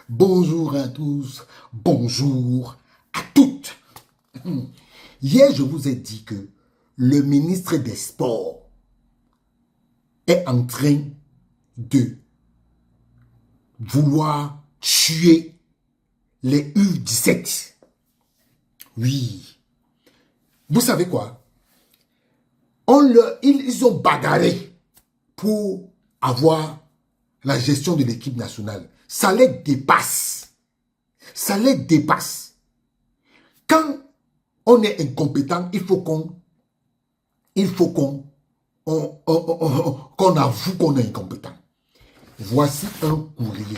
Bonjour à tous, bonjour à toutes. Hier, je vous ai dit que le ministre des Sports est en train de vouloir tuer les U17. Oui. Vous savez quoi? Ils ont bagarré pour avoir la gestion de l'équipe nationale. Ça les dépasse. Ça les dépasse. Quand on est incompétent, il faut qu'on avoue qu'on est incompétent. Voici un courrier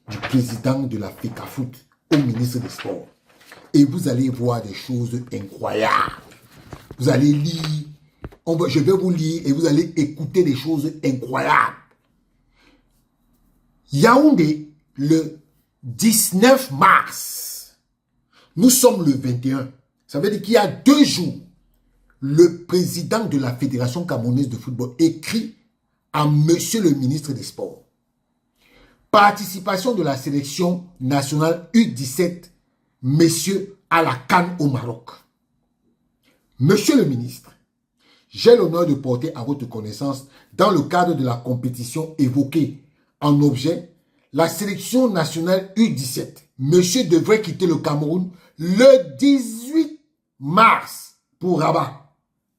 du président de la FECAFOOT au ministre des Sports. Et vous allez voir des choses incroyables. Vous allez lire, je vais vous lire et vous allez écouter des choses incroyables. Yaoundé, le 19 mars, nous sommes le 21. Ça veut dire qu'il y a 2 jours, le président de la Fédération camerounaise de football écrit à monsieur le ministre des Sports. Participation de la sélection nationale U17, messieurs, à la CAN au Maroc. Monsieur le ministre, j'ai l'honneur de porter à votre connaissance, dans le cadre de la compétition évoquée en objet, la sélection nationale U17. Monsieur devrait quitter le Cameroun le 18 mars pour Rabat.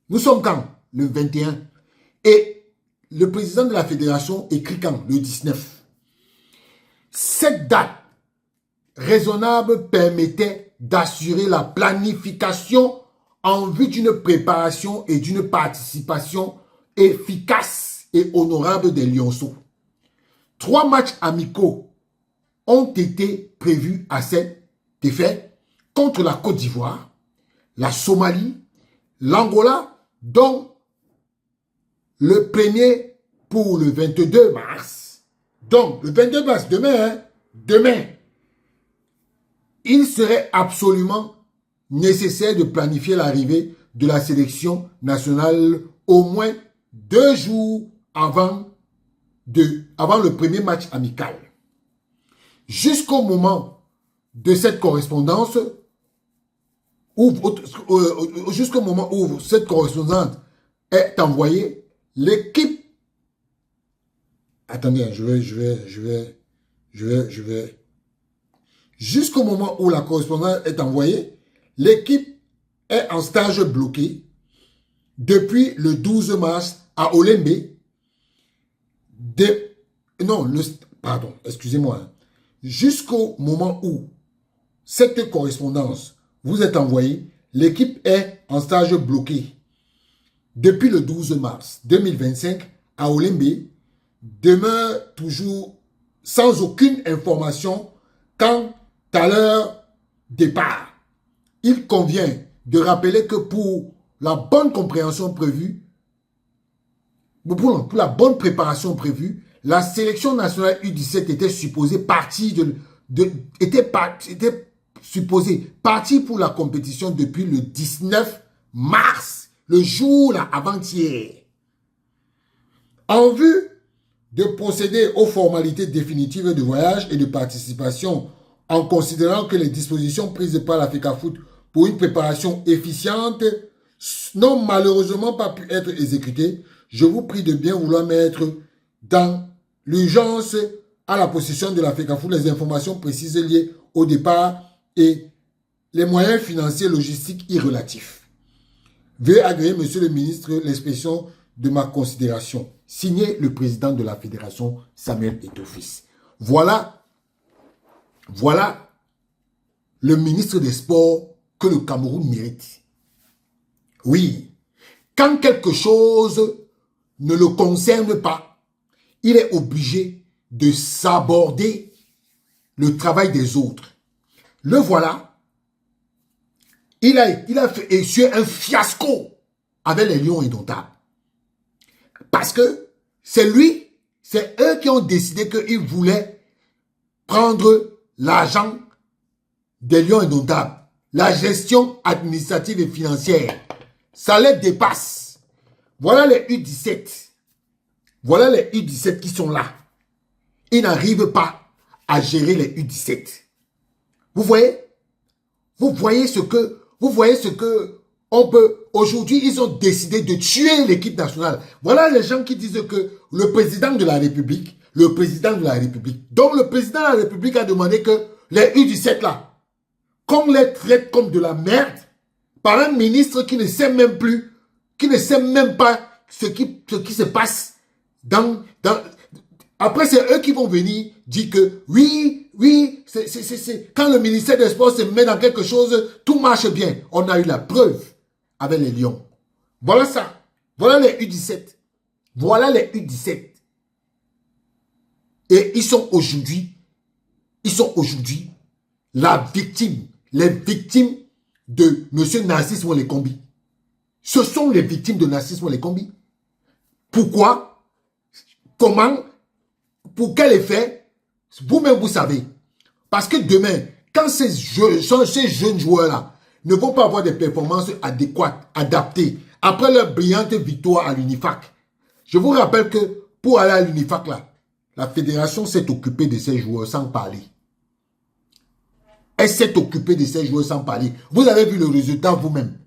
Nous sommes quand? Le 21. Et le président de la fédération écrit quand? Le 19. Cette date raisonnable permettait d'assurer la planification en vue d'une préparation et d'une participation efficace et honorable des Lionceaux. 3 matchs amicaux ont été prévus à cet effet contre la Côte d'Ivoire, la Somalie, l'Angola, dont le premier pour le 22 mars. Donc, le 22 mars, demain, il serait absolument nécessaire de planifier l'arrivée de la sélection nationale au moins 2 jours avant le premier match amical. Jusqu'au moment de cette correspondance, jusqu'au moment où cette correspondance est envoyée, l'équipe... Attendez, Jusqu'au moment où la correspondance est envoyée, l'équipe est en stage bloqué depuis le 12 mars à Olembe. Jusqu'au moment où cette correspondance vous est envoyée, l'équipe est en stage bloqué depuis le 12 mars 2025 à Olembe, demeure toujours sans aucune information quant à leur départ. Il convient de rappeler que pour la bonne compréhension prévue, pour la bonne préparation prévue, la sélection nationale U17 était supposée partir pour la compétition depuis le 19 mars, le jour avant-hier. En vue de procéder aux formalités définitives de voyage et de participation, en considérant que les dispositions prises par la FECAFOOT pour une préparation efficiente n'ont malheureusement pas pu être exécutées, je vous prie de bien vouloir mettre dans l'urgence à la possession de la FECAFOOT les informations précises liées au départ et les moyens financiers logistiques y relatifs. Veuillez agréer, monsieur le ministre, l'expression de ma considération. Signé le président de la fédération, Samuel Eto'o-Fils. Voilà le ministre des Sports que le Cameroun mérite. Oui, quand quelque chose ne le concerne pas, il est obligé de s'aborder le travail des autres. Le voilà, il a fait essuyer un fiasco avec les Lions indomptables. Parce que c'est eux qui ont décidé qu'ils voulaient prendre l'argent des Lions indomptables. La gestion administrative et financière, ça les dépasse. Voilà les U17. Voilà les U17 qui sont là. ils n'arrivent pas à gérer les U17. Vous voyez? Vous voyez ce que on peut... Aujourd'hui, ils ont décidé de tuer l'équipe nationale. Voilà les gens qui disent que le président de la République, donc le président de la République a demandé que les U17 là, qu'on les traite comme de la merde par un ministre qui ne sait même plus, qui ne sait même pas ce qui se passe Après, c'est eux qui vont venir dire que oui, quand le ministère des Sports se met dans quelque chose, tout marche bien. On a eu la preuve avec les Lions. Voilà ça. Voilà les U17. Voilà les U17. Et ils sont aujourd'hui les victimes de M. Narcisse Moulékombi. Ce sont les victimes de Narcisse Moulékombi. Pourquoi? Comment? Pour quel effet? Vous-même, vous savez. Parce que demain, quand ces jeunes joueurs-là ne vont pas avoir des performances adéquates, adaptées, après leur brillante victoire à l'UNIFAC, je vous rappelle que pour aller à l'UNIFAC, là, la fédération s'est occupée de ces joueurs sans parler. Elle s'est occupée de ces joueurs sans parler. Vous avez vu le résultat vous-même.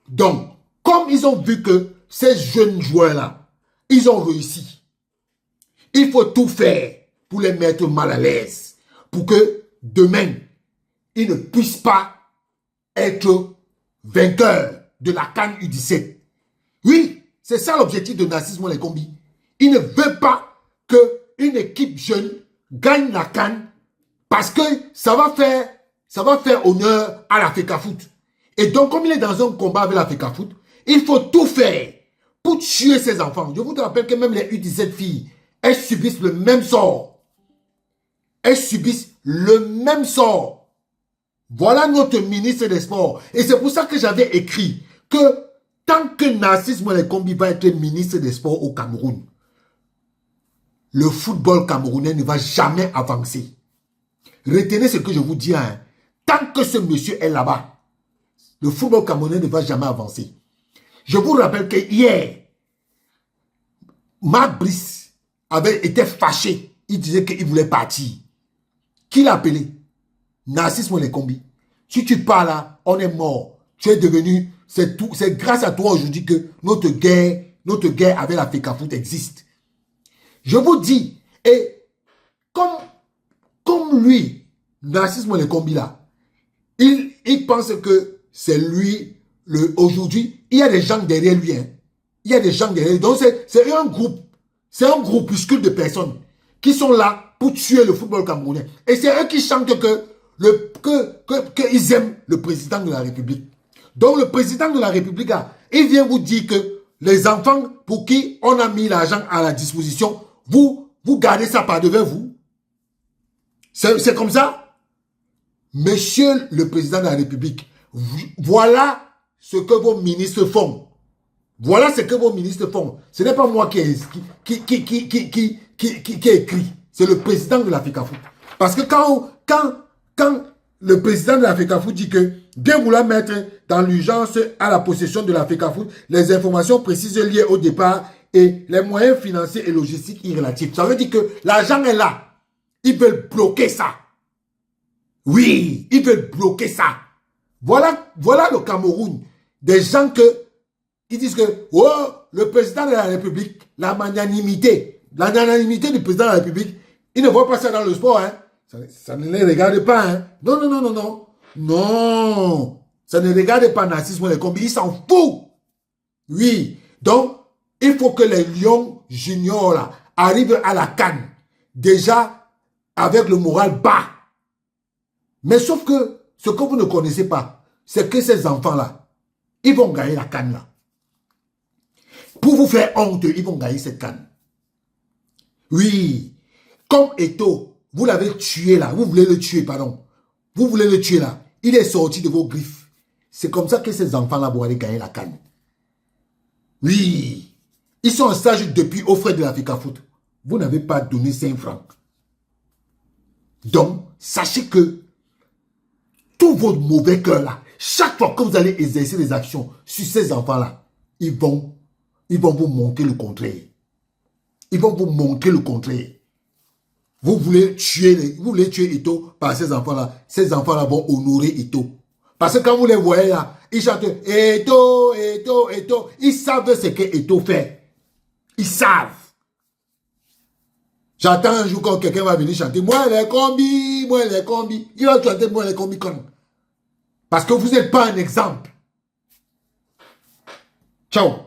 Donc, comme ils ont vu que ces jeunes joueurs-là, ils ont réussi, il faut tout faire pour les mettre mal à l'aise. Pour que demain, ils ne puissent pas être vainqueurs de la CAN U17. Oui, c'est ça l'objectif de Narcisse Moulékombi. Il ne veut pas qu'une équipe jeune gagne la CAN parce que ça va faire honneur à la FECAFOOT. Et donc, comme il est dans un combat avec la FECAFOOT, il faut tout faire pour tuer ses enfants. Je vous rappelle que même les U17 filles, elles subissent le même sort. Elles subissent le même sort. Voilà notre ministre des Sports. Et c'est pour ça que j'avais écrit que tant que Narcisse Moulékombi va être ministre des Sports au Cameroun, le football camerounais ne va jamais avancer. Retenez ce que je vous dis. Hein. Tant que ce monsieur est là-bas, le football camerounais ne va jamais avancer. Je vous rappelle que hier, Marc Brice avait été fâché. Il disait qu'il voulait partir. Qui l'a appelé? Narcisse Moulékombi. Si tu pars là, on est mort. Tu es devenu... C'est grâce à toi aujourd'hui que notre guerre avec la FECAFOOT existe. Je vous dis, et comme lui, Narcisse Moulékombi là, il pense que c'est lui, aujourd'hui, il y a des gens derrière lui. Hein. Il y a des gens derrière lui. Donc c'est un groupe. C'est un groupuscule de personnes qui sont là pour tuer le football camerounais. Et c'est eux qui chantent qu'ils aiment le président de la République. Donc le président de la République, là, il vient vous dire que les enfants pour qui on a mis l'argent à la disposition, vous gardez ça par devant vous. C'est comme ça. Monsieur le président de la République, voilà ce que vos ministres font. Voilà ce que vos ministres font. Ce n'est pas moi qui ai écrit. C'est le président de la FECAFOOT. Parce que quand le président de la FECAFOOT dit que bien vouloir mettre dans l'urgence à la possession de la FECAFOOT les informations précises liées au départ et les moyens financiers et logistiques irrélatifs. Ça veut dire que l'argent est là. Ils veulent bloquer ça. Oui, ils veulent bloquer ça. Voilà le Cameroun. Des gens ils disent que oh, le président de la République, la magnanimité du président de la République, ils ne voient pas ça dans le sport. Hein. Ça ne les regarde pas. Hein. Non. Non. Ça ne regarde pas Narcisse Moulékombi. Il s'en fout. Oui. Donc, il faut que les Lions juniors là, arrivent à la CAN. Déjà, avec le moral bas. Mais sauf que, ce que vous ne connaissez pas, c'est que ces enfants-là, ils vont gagner la CAN là. Pour vous faire honte, ils vont gagner cette CAN. Oui. Comme Eto'o, vous l'avez tué là. Vous voulez le tuer, pardon. Vous voulez le tuer là. Il est sorti de vos griffes. C'est comme ça que ces enfants-là vont aller gagner la CAN. Oui. Ils sont en stage depuis aux frais de la FECAFOOT. Vous n'avez pas donné 5 francs. Donc, sachez que tous vos mauvais cœurs là, chaque fois que vous allez exercer des actions sur ces enfants-là, ils vont vous montrer le contraire. Ils vont vous montrer le contraire. Vous voulez tuer Eto'o par ces enfants-là. Ces enfants-là vont honorer Eto'o. Parce que quand vous les voyez là, ils chantent Eto'o, Eto'o, Eto'o. Ils savent ce que Eto'o fait. Ils savent. J'attends un jour quand quelqu'un va venir chanter moi les combis, moi les combis. Il va chanter moi les combis comme. Parce que vous n'êtes pas un exemple. Ciao.